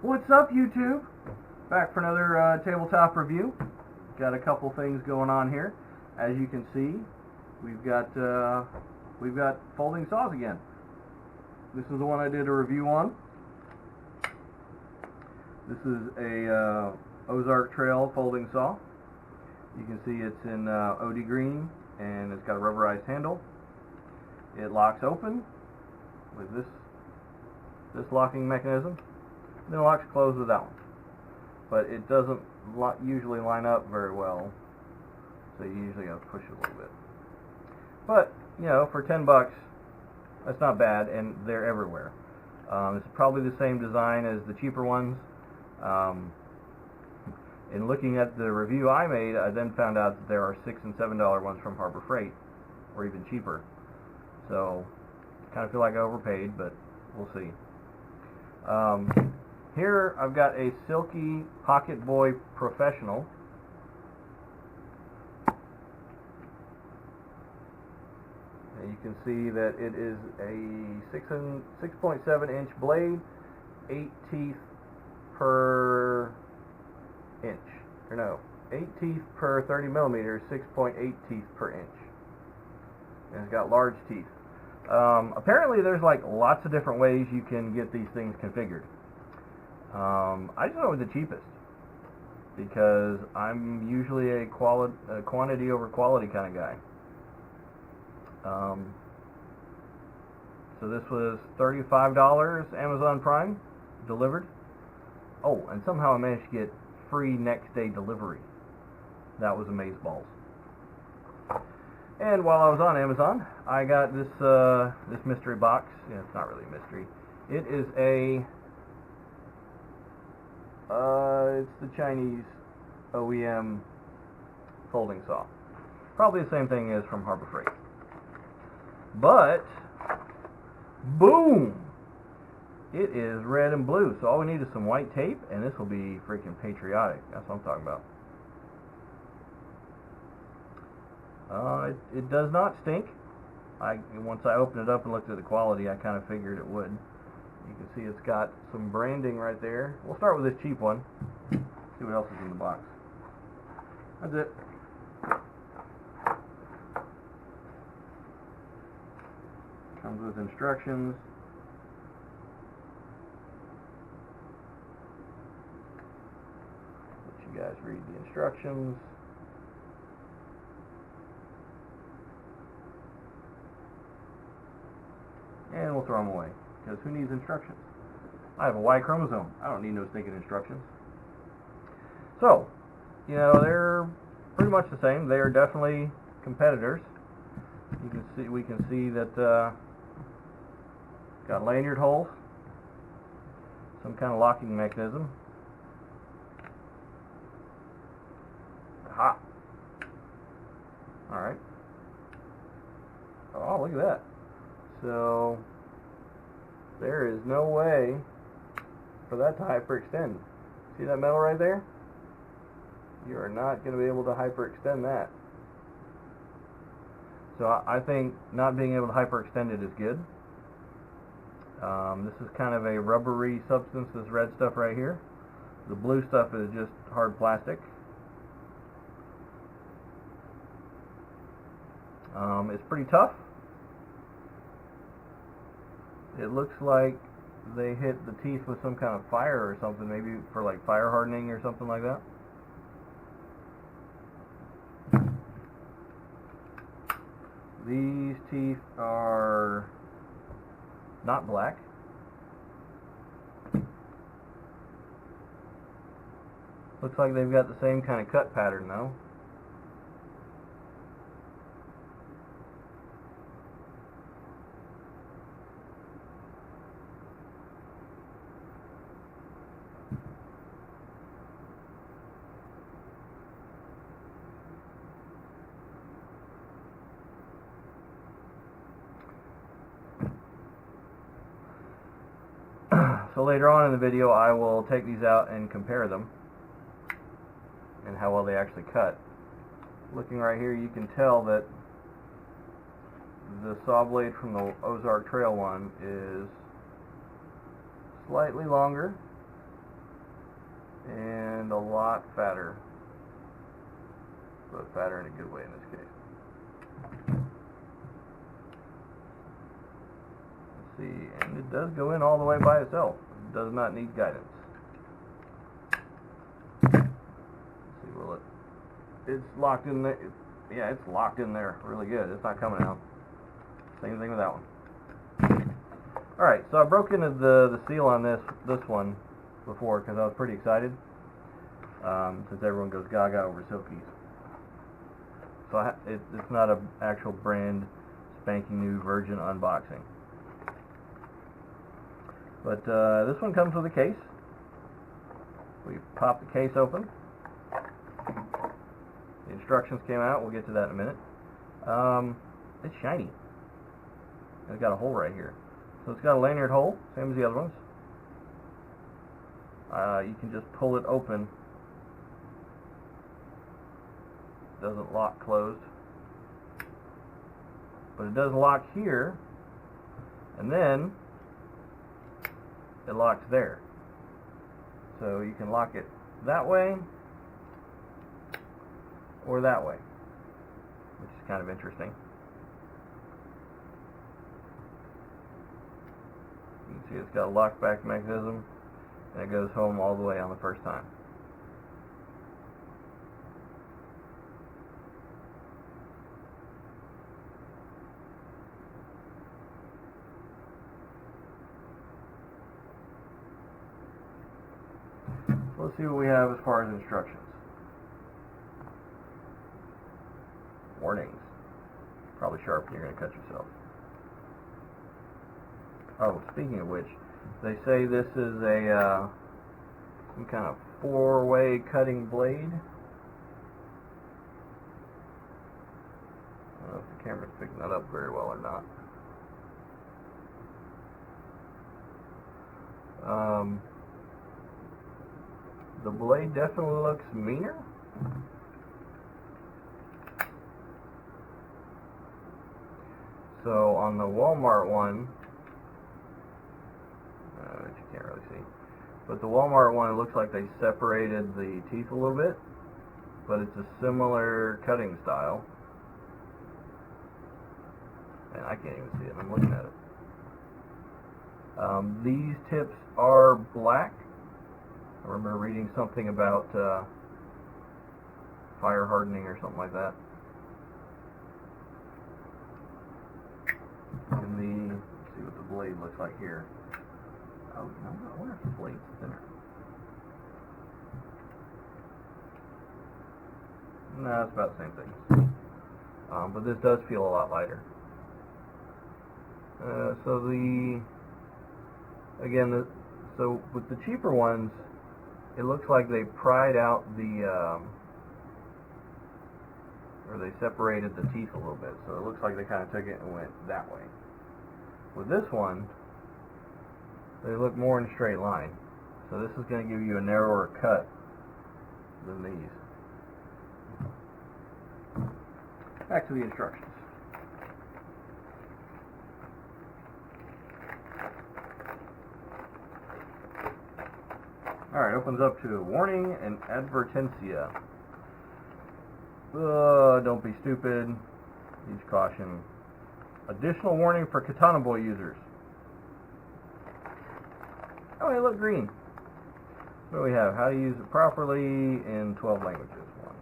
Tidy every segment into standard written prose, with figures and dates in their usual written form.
What's up, YouTube? Back for another tabletop review. Got a couple things going on here. As you can see, we've got folding saws again. This is the one I did a review on. This is a Ozark Trail folding saw. You can see it's in OD green, and it's got a rubberized handle. It locks open with this locking mechanism. Then it locks closed with that one. But it doesn't usually line up very well, so you usually have to push it a little bit. But, you know, for 10 bucks, that's not bad, and they're everywhere. It's probably the same design as the cheaper ones. In looking at the review I made, I then found out that there are $6 and $7 ones from Harbor Freight, or even cheaper. So, kind of feel like I overpaid, but we'll see. Here I've got a Silky Pocket Boy Professional. And you can see that it is a 6.7 inch blade, 8 teeth per inch. Or no, 8 teeth per 30 millimeters, 6.8 teeth per inch. And it's got large teeth. Apparently there's like lots of different ways you can get these things configured. I just went with the cheapest because I'm usually a quantity over quality kind of guy. So this was $35 Amazon Prime delivered. Oh, and somehow I managed to get free next day delivery. That was amazeballs. And while I was on Amazon, I got this this mystery box. Yeah, it's not really a mystery. It is it's the Chinese OEM folding saw. Probably the same thing as from Harbor Freight. But, boom! It is red and blue. So all we need is some white tape, and this will be freaking patriotic. That's what I'm talking about. It does not stink. Once I opened it up and looked at the quality, I kind of figured it would. You can see it's got some branding right there. We'll start with this cheap one. See what else is in the box. That's it. Comes with instructions. Let you guys read the instructions. And we'll throw them away, because who needs instructions? I have a Y chromosome. I don't need no stinking instructions. So, you know, they're pretty much the same. They are definitely competitors. We can see that got lanyard holes, some kind of locking mechanism. Aha. All right. Oh, look at that. So there is no way for that to hyperextend. See that metal right there? You are not going to be able to hyperextend that. So I think not being able to hyperextend it is good. This is kind of a rubbery substance, this red stuff right here. The blue stuff is just hard plastic. It's pretty tough. It looks like they hit the teeth with some kind of fire or something, maybe for like fire hardening or something like that. These teeth are not black. Looks like they've got the same kind of cut pattern though. So later on in the video I will take these out and compare them and how well they actually cut. Looking right here, you can tell that the saw blade from the Ozark Trail one is slightly longer and a lot fatter, but fatter in a good way in this case. Let's see, and it does go in all the way by itself. It does not need guidance. Let's see, will it? It's locked in there. Yeah, it's locked in there really good. It's not coming out. Same thing with that one. Alright, so I broke into the seal on this one before because I was pretty excited, since everyone goes gaga over Silkies. So it's not an actual brand spanking new virgin unboxing. But this one comes with a case. We pop the case open. The instructions came out. We'll get to that in a minute. It's shiny. It's got a hole right here. So it's got a lanyard hole, same as the other ones. You can just pull it open. Doesn't lock closed. But it does lock here. And then it locks there. So you can lock it that way or that way, which is kind of interesting. You can see it's got a lockback mechanism, and it goes home all the way on the first time. So let's see what we have as far as instructions. Warnings. Probably sharp, you're going to cut yourself. Oh, speaking of which, they say this is a some kind of 4-way cutting blade. I don't know if the camera's picking that up very well or not. The blade definitely looks meaner. So on the Walmart one, which you can't really see, but the Walmart one, it looks like they separated the teeth a little bit, but it's a similar cutting style. And I can't even see it, I'm looking at it. These tips are black. I remember reading something about fire hardening or something like that. And let's see what the blade looks like here. Oh, no, I wonder if the blade's thinner. No, it's about the same thing. But this does feel a lot lighter. So with the cheaper ones, it looks like they pried out or they separated the teeth a little bit. So it looks like they kind of took it and went that way. With this one, they look more in a straight line. So this is going to give you a narrower cut than these. Back to the instructions. Alright, opens up to warning and advertencia. Don't be stupid. Use caution. Additional warning for katana boy users. Oh, they look green. What do we have? How to use it properly in 12 languages. 1,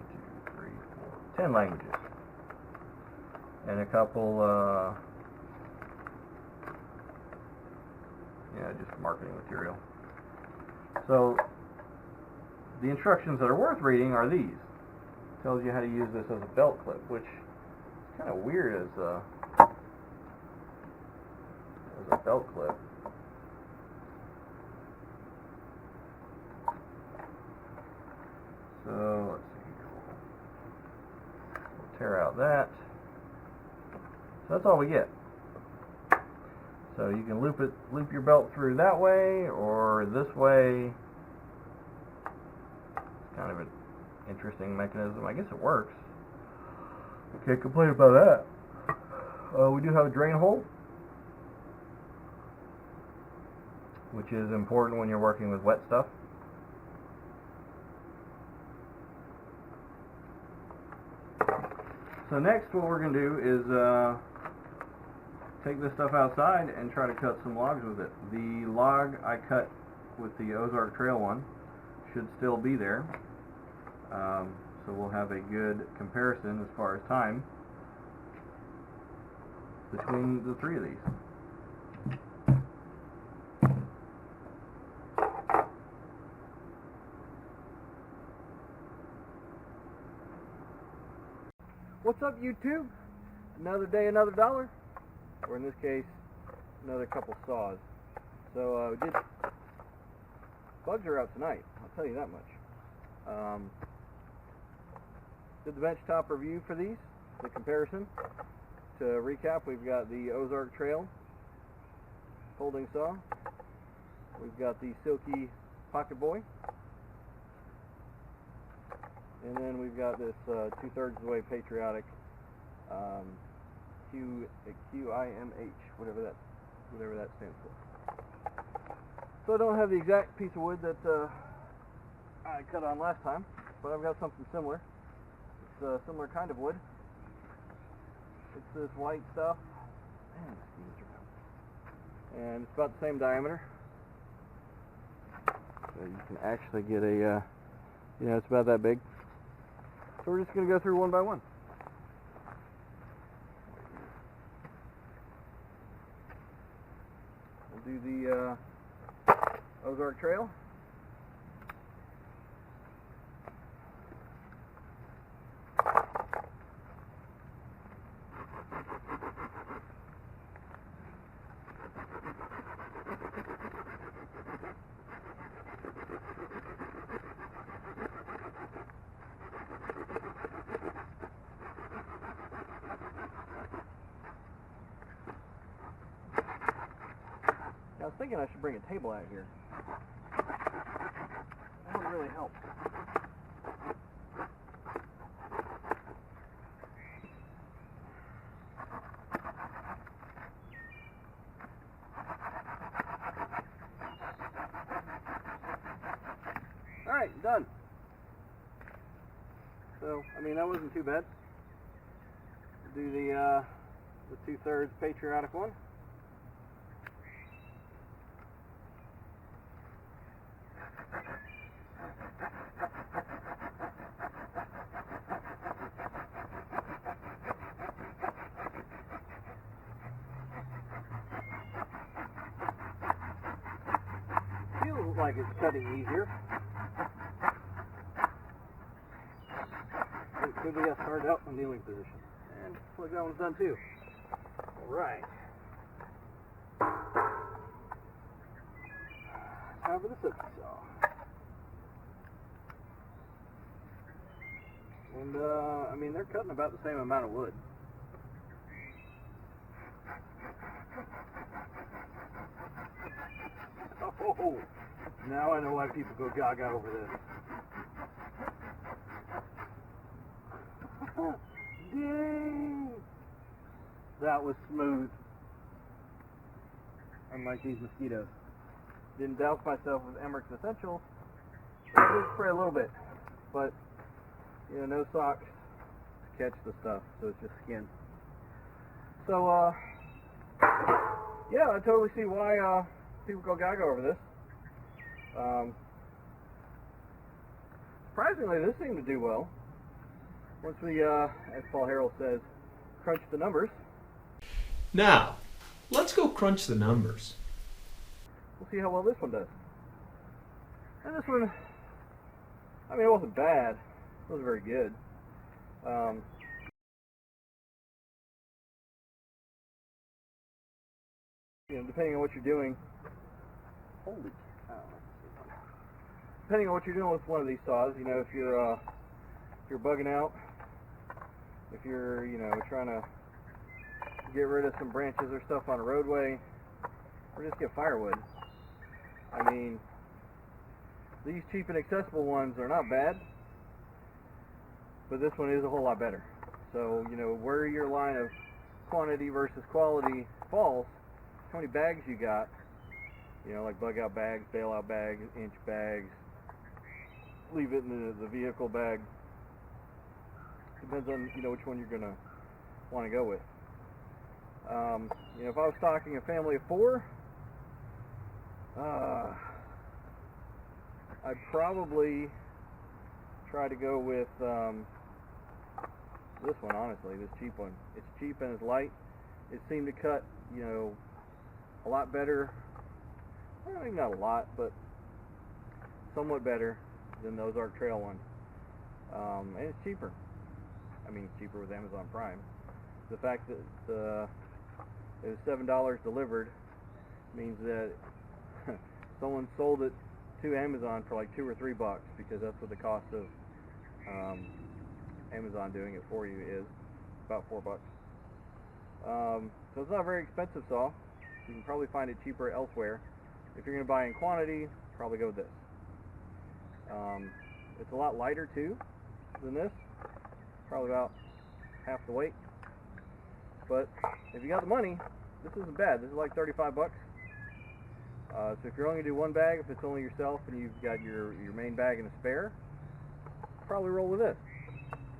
2, 3, 4, 10 languages. And a couple, just marketing material. So, the instructions that are worth reading are these. It tells you how to use this as a belt clip, which is kind of weird as a belt clip. So, let's see. We'll tear out that. So that's all we get. So you can loop your belt through that way or this way. It's kind of an interesting mechanism. I guess it works. Can't complain about that. We do have a drain hole, which is important when you're working with wet stuff. So next what we're going to do is take this stuff outside and try to cut some logs with it. The log I cut with the Ozark Trail one should still be there. So we'll have a good comparison as far as time between the three of these. What's up, YouTube? Another day, another dollar, or in this case, another couple saws. So bugs are out tonight, I'll tell you that much. Did the benchtop review for these, the comparison. To recap, we've got the Ozark Trail folding saw. We've got the Silky Pocket Boy. And then we've got this 2/3 of the way patriotic Qimh, whatever that stands for. So I don't have the exact piece of wood that I cut on last time, but I've got something similar. It's a similar kind of wood. It's this white stuff, and it's about the same diameter. So you can actually get a, it's about that big. So we're just going to go through one by one. We'll do the Ozark Trail. I was thinking I should bring a table out here. That would really help. Alright, done. So, I mean, that wasn't too bad. We'll do the 2/3 patriotic one. Feels like it's cutting easier. It could be a started out in the kneeling position. And looks like that one's done too. Alright. Time for the silky saw. And I mean, they're cutting about the same amount of wood. Oh, now I know why people go gaga over this. Dang! That was smooth. Unlike these mosquitoes. Didn't douse myself with Emmerich's Essential. I did spray a little bit, but no socks to catch the stuff, so it's just skin. So yeah, I totally see why people go gaga over this. Surprisingly, this seemed to do well. Once we, as Paul Harrell says, crunch the numbers. Now, let's go crunch the numbers. We'll see how well this one does. And this one, I mean, it wasn't bad. It wasn't very good. Depending on what you're doing, depending on what you're doing with one of these saws, if you're bugging out, if you're, trying to get rid of some branches or stuff on a roadway, or just get firewood. I mean, these cheap and accessible ones are not bad, but this one is a whole lot better. So, where your line of quantity versus quality falls, how many bags you got, like bug out bags, bail out bags, inch bags, leave it in the vehicle bag, depends on, you know, which one you're gonna want to go with. You know, if I was stocking a family of 4, I'd probably try to go with this one, honestly, this cheap one. It's cheap and it's light. It seemed to cut, you know, a lot better. Well, maybe not a lot, but somewhat better than the Ozark Trail one. And it's cheaper. I mean, it's cheaper with Amazon Prime. The fact that it was $7 delivered means that someone sold it to Amazon for like $2 or $3, because that's what the cost of Amazon doing it for you is, about $4. So it's not a very expensive saw. You can probably find it cheaper elsewhere. If you're going to buy in quantity, probably go with this. It's a lot lighter too than this, probably about half the weight. But if you got the money, this isn't bad. This is like $35. So if you're only going to do one bag, if it's only yourself and you've got your main bag and a spare, probably roll with this,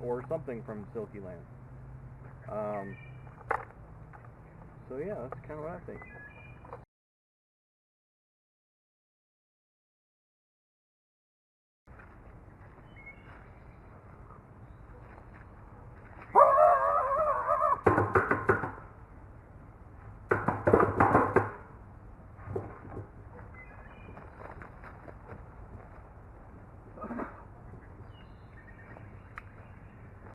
or something from Silky Land. So yeah, that's kind of what I think.